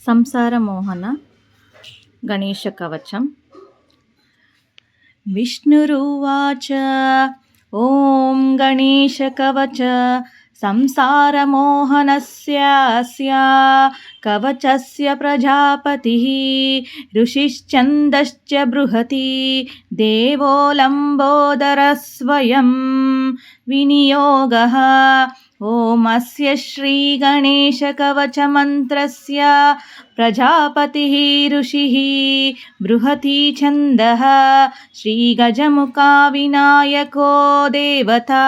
సంసారమోహన గణేశకవచం. విష్ణురువాచ ఓం గణేశకవచ సంసారమోహనస్య కవచస్య ప్రజాపతిః ఋషిశ్చందశ్చ బృహతి దేవో లంబోదరः స్వయం వినియోగః. ఓమస్య శ్రీగణేశకవచమంత్రస్య ప్రజాపతిః ఋషిः బృహతి ఛందః శ్రీగజముఖా వినాయకో దేవతా.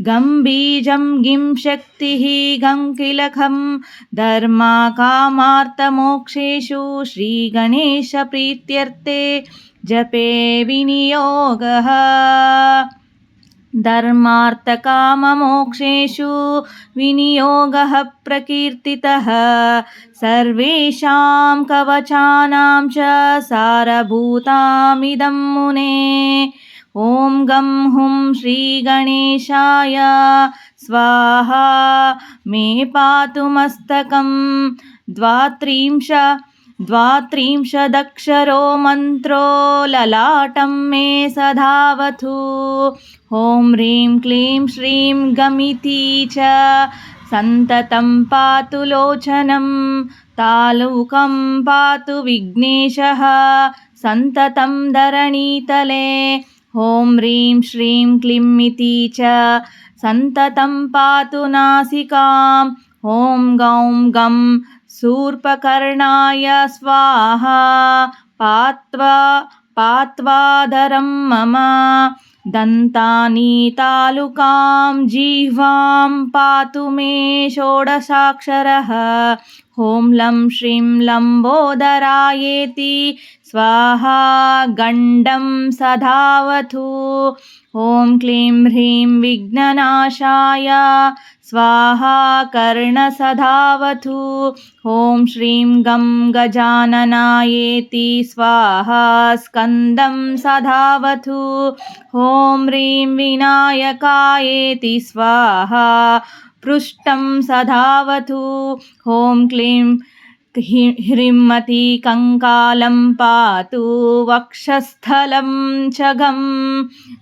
గం బీజం గిం శక్తిః గం కిలకం ధర్మా కామార్థమోక్షేషు శ్రీగణేశ ప్రీత్యర్థే జపే వినియోగః. ధర్మార్థకామమోక్షేషు వినియోగః ప్రకీర్తితః సర్వేషాం కవచానాం చ సారభూతామిదం మునే. ఓం గం హుం శ్రీగణేశాయ స్వాహా మే పాతు మస్తకం. ద్వాత్రింశదక్షరో మంత్రో లలాటం మే సదావతు. ఓం హ్రీం క్లీం శ్రీం గమితి చ సంతతం పాతు లోచనం. తాలూకం పాతు విఘ్నేశః సంతతం ధరణీతలే. ఓం హ్రీం శ్రీం క్లీం ఇతి చ సంతతం పాతు నాసికాం. ఓం గౌం గం శూర్పకర్ణాయ స్వాహా పాత్వాధరం మమ. దంతాని తాలుకాం జిహ్వాం పాతు మే షోడశాక్షరః. ఓం లం శ్రీం లంబోదరాయేతి స్వాహా గండం సదావతు. ఓం క్లీం హ్రీం విఘ్ననాశాయ స్వాహా కర్ణసదావతు. ఓం శ్రీం గం గజాననాయేతి స్వాహా స్కందం సదావతు. ఓం హ్రీం వినాయకాయేతి స్వాహా పృష్టం సదావతు. ఓం క్లీం హ్రీమతి కంకాలం పాతు వక్షస్థలం చ గం.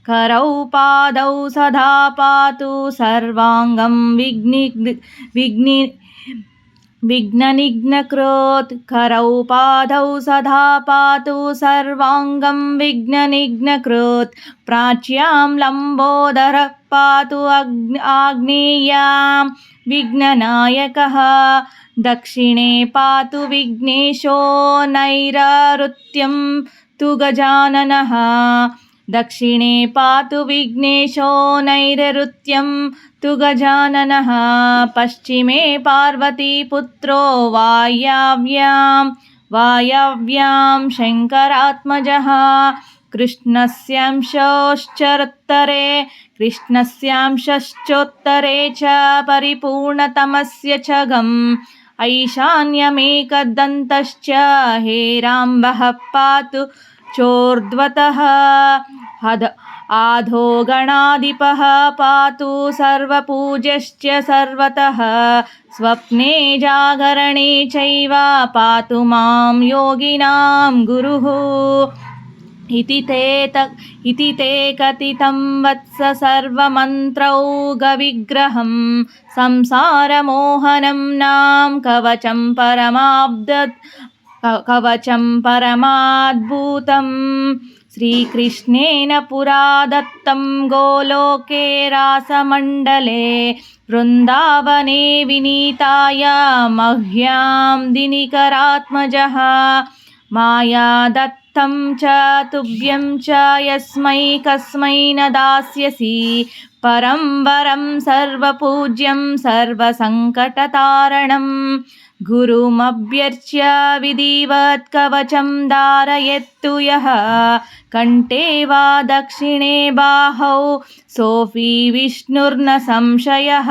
కరౌ పాదౌ సదా పాతు సర్వాంగం విఘ్ననిఘ్నకృత్. కరౌ పాదౌ సదా పాతు సర్వాంగం విఘ్ననిఘ్నకృత్. ప్రాచ్యాం లంబోదరః పాతు ఆగ్నేయాం విఘ్ననాయకః. దక్షిణే పాతు విఘ్నేశో నైరుత్యం తు గజాననః. దక్షిణే పాతు విఘ్నేశో నైరుత్యం తు గజాననః. పశ్చిమే పార్వతీపుత్రో వాయవ్యాం శంకరాత్మజః. కృష్ణస్యాంశశ్చోత్తరే చ పరిపూర్ణతమస్య చ గం. ఐశాన్యమేకదంతశ్చ హేరాంబః పాతు చోర్ధ్వతః. అధో గణాధిపః పాతు సర్వపూజ్యశ్చ సర్వతః. స్వప్నే జాగరణే చైవ పాతు మాం యోగినాం గురుః. ఇతి తే కథితం వత్స సర్వమంత్రౌఘవిగ్రహం. సంసారమోహనం నాం కవచం పరమాద్భుతం. శ్రీకృష్ణేన పురా దత్తం గోలోకే రాసమండలే. బృందావనే వినీతాయ మహ్యాం దినికరాత్మజః. మాయా దత్తం చ తుభ్యం చ యస్మై కస్మై న దాస్యసి. పరం వరం సర్వపూజ్యం సర్వసంకటతారణం. గురుమభ్యర్చ్య విధివత్ కవచం ధారయత్తు యః. కంఠే వా దక్షిణే బాహౌ సోऽపి విష్ణుర్న సంశయః.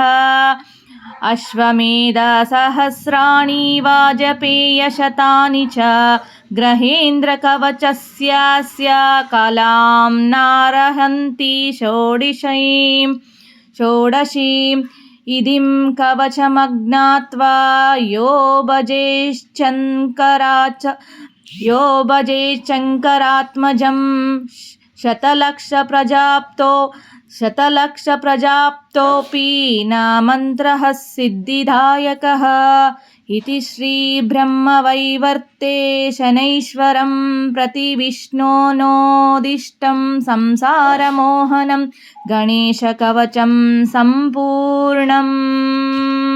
అశ్వమేధ సహస్రాణి వా జపేయ శతాని చ. గ్రహేంద్ర కవచస్యాస్య కలాం నారహంతి షోడశీం. इदिं कवचमज्ञात्वा यो भजेच्चङ्करात्मजं शतलक्षप्रजाप्तोऽपि न मन्त्रः सिद्धिदायकः इति श्रीब्रह्मवैवर्ते शनैश्वरं प्रति विष्णोनोदिष्टं संसारमोहनं गणेशकवचं सम्पूर्णम्।